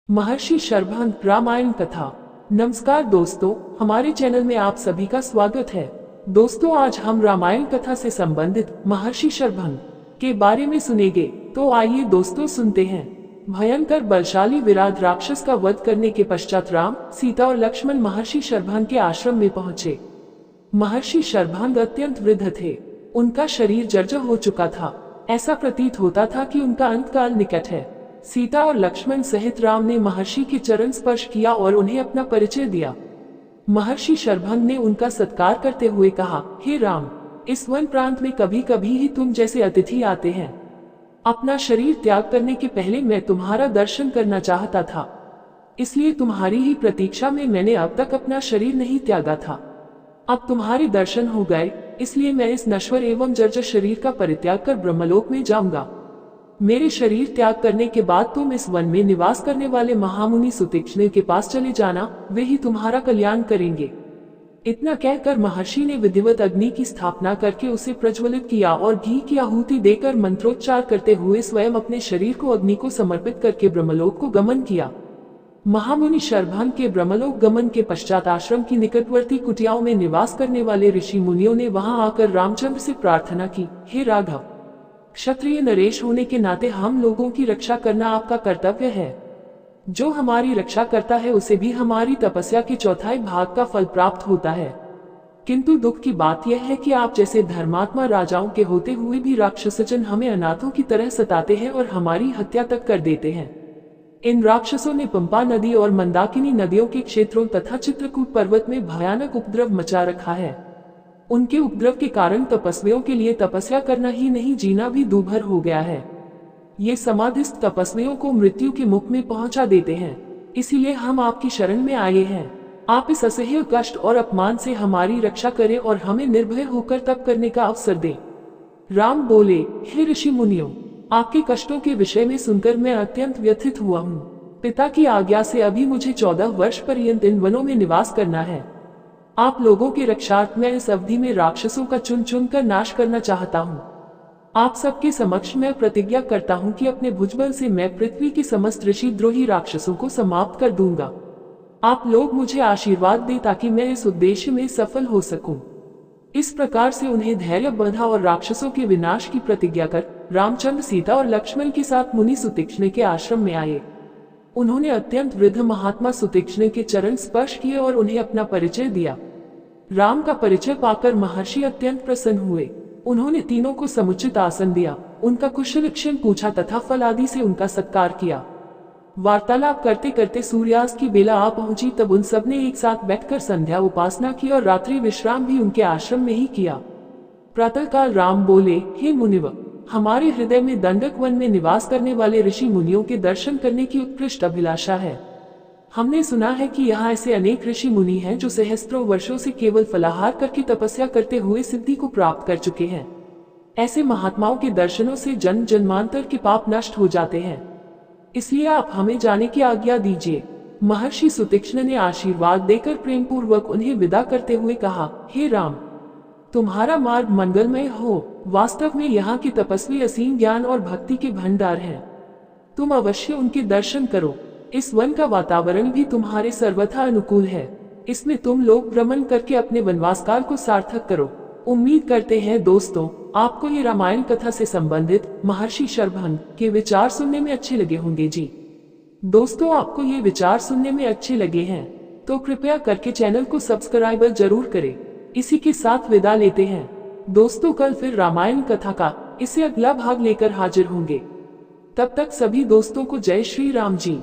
महर्षि शरभंग रामायण कथा। नमस्कार दोस्तों, हमारे चैनल में आप सभी का स्वागत है। दोस्तों, आज हम रामायण कथा से संबंधित महर्षि शरभंग के बारे में सुनेंगे। तो आइए दोस्तों सुनते हैं। भयंकर बलशाली विराट राक्षस का वध करने के पश्चात राम, सीता और लक्ष्मण महर्षि शरभंग के आश्रम में पहुंचे। महर्षि शरभंग अत्यंत वृद्ध थे। उनका शरीर जर्जर हो चुका था। ऐसा प्रतीत होता था कि उनका अंतकाल निकट है। सीता और लक्ष्मण सहित राम ने महर्षि के चरण स्पर्श किया और उन्हें अपना परिचय दिया। महर्षि शरभंग ने उनका सत्कार करते हुए कहा, हे राम, इस वन प्रांत में कभी कभी ही तुम जैसे अतिथि आते हैं। अपना शरीर त्याग करने के पहले मैं तुम्हारा दर्शन करना चाहता था, इसलिए तुम्हारी ही प्रतीक्षा में मैंने अब तक अपना शरीर नहीं त्यागा था। अब तुम्हारे दर्शन हो गए, इसलिए मैं इस नश्वर एवं जर्जर शरीर का परित्याग कर ब्रह्मलोक में जाऊंगा। मेरे शरीर त्याग करने के बाद तुम इस वन में निवास करने वाले महामुनि सुतीक्ष्ण के पास चले जाना, वे ही तुम्हारा कल्याण करेंगे। इतना कहकर महर्षि ने विधिवत अग्नि की स्थापना करके उसे प्रज्वलित किया और घी की आहुति देकर मंत्रोच्चार करते हुए स्वयं अपने शरीर को अग्नि को समर्पित करके ब्रह्मलोक को गमन किया। महामुनि शरभंग के ब्रह्मलोक गमन के पश्चात आश्रम की निकटवर्ती कुटियाओं में निवास करने वाले ऋषि मुनियों ने वहां आकर रामचंद्र से प्रार्थना की, हे राघव, क्षत्रिय नरेश होने के नाते हम लोगों की रक्षा करना आपका कर्तव्य है। जो हमारी रक्षा करता है उसे भी हमारी तपस्या के चौथाई भाग का फल प्राप्त होता है। किंतु दुख की बात यह है कि आप जैसे धर्मात्मा राजाओं के होते हुए भी राक्षसजन हमें अनाथों की तरह सताते हैं और हमारी हत्या तक कर देते हैं। इन राक्षसों ने पंपा नदी और मंदाकिनी नदियों के क्षेत्रों तथा चित्रकूट पर्वत में भयानक उपद्रव मचा रखा है। उनके उपद्रव के कारण तपस्वियों के लिए तपस्या करना ही नहीं, जीना भी दूभर हो गया है। ये समाधिस्थ तपस्वियों को मृत्यु के मुख में पहुंचा देते हैं। इसीलिए हम आपकी शरण में आए हैं। आप इस असह्य कष्ट और अपमान से हमारी रक्षा करें और हमें निर्भय होकर तप करने का अवसर दें। राम बोले, हे ऋषि मुनियों, आपके कष्टों के विषय में सुनकर मैं अत्यंत व्यथित हुआ हूँ। पिता की आज्ञा से अभी मुझे 14 वर्ष पर्यंत इन वनों में निवास करना है। आप लोगों के रक्षार्थ मैं इस अवधि में राक्षसों का चुन चुन कर नाश करना चाहता हूँ। आप सबके समक्ष मैं प्रतिज्ञा करता हूँ कि अपने भुजबल से मैं पृथ्वी के समस्त ऋषि द्रोही राक्षसों को समाप्त कर दूंगा। आप लोग मुझे आशीर्वाद दें ताकि मैं इस उद्देश्य में सफल हो सकूं। इस प्रकार से उन्हें धैर्य बंधा और राक्षसों के विनाश की प्रतिज्ञा कर रामचंद्र सीता और लक्ष्मण के साथ मुनि सुतीक्ष्ण के आश्रम में आए। उन्होंने अत्यंत वृद्ध महात्मा सुतीक्ष्ण के चरण स्पर्श किए और उन्हें अपना परिचय दिया। राम का परिचय पाकर महर्षि अत्यंत प्रसन्न हुए। उन्होंने तीनों को समुचित आसन दिया, उनका कुशलक्षेम पूछा तथा फल आदि से उनका सत्कार किया। वार्तालाप करते करते सूर्यास्त की बेला आ पहुंची, तब उन सब ने एक साथ बैठकर संध्या उपासना की और रात्रि विश्राम भी उनके आश्रम में ही किया। प्रातःकाल राम बोले, हे मुनिव, हमारे हृदय में दंडक वन में निवास करने वाले ऋषि मुनियों के दर्शन करने की उत्कृष्ट अभिलाषा है। हमने सुना है कि यहाँ ऐसे अनेक ऋषि मुनि हैं जो सहस्त्रों वर्षों से केवल फलाहार करके तपस्या करते हुए सिद्धि को प्राप्त कर चुके हैं। ऐसे महात्माओं के दर्शनों से जन्म जन्मांतर के पाप नष्ट हो जाते हैं। इसलिए आप हमें जाने की आज्ञा दीजिए। महर्षि सुतीक्ष्ण ने आशीर्वाद देकर प्रेम पूर्वक उन्हें विदा करते हुए कहा, हे राम, तुम्हारा मार्ग मंगलमय हो। वास्तव में यहाँ के तपस्वी असीम ज्ञान और भक्ति के भंडार हैं। तुम अवश्य उनके दर्शन करो। इस वन का वातावरण भी तुम्हारे सर्वथा अनुकूल है। इसमें तुम लोग भ्रमण करके अपने वनवास काल को सार्थक करो। उम्मीद करते हैं दोस्तों, आपको ये रामायण कथा से संबंधित महर्षि शरभंग के विचार सुनने में अच्छे लगे होंगे जी। दोस्तों, आपको ये विचार सुनने में अच्छे लगे हैं तो कृपया करके चैनल को सब्सक्राइब जरूर करें। इसी के साथ विदा लेते हैं दोस्तों। कल फिर रामायण कथा का इससे अगला भाग लेकर हाजिर होंगे। तब तक सभी दोस्तों को जय श्री राम जी।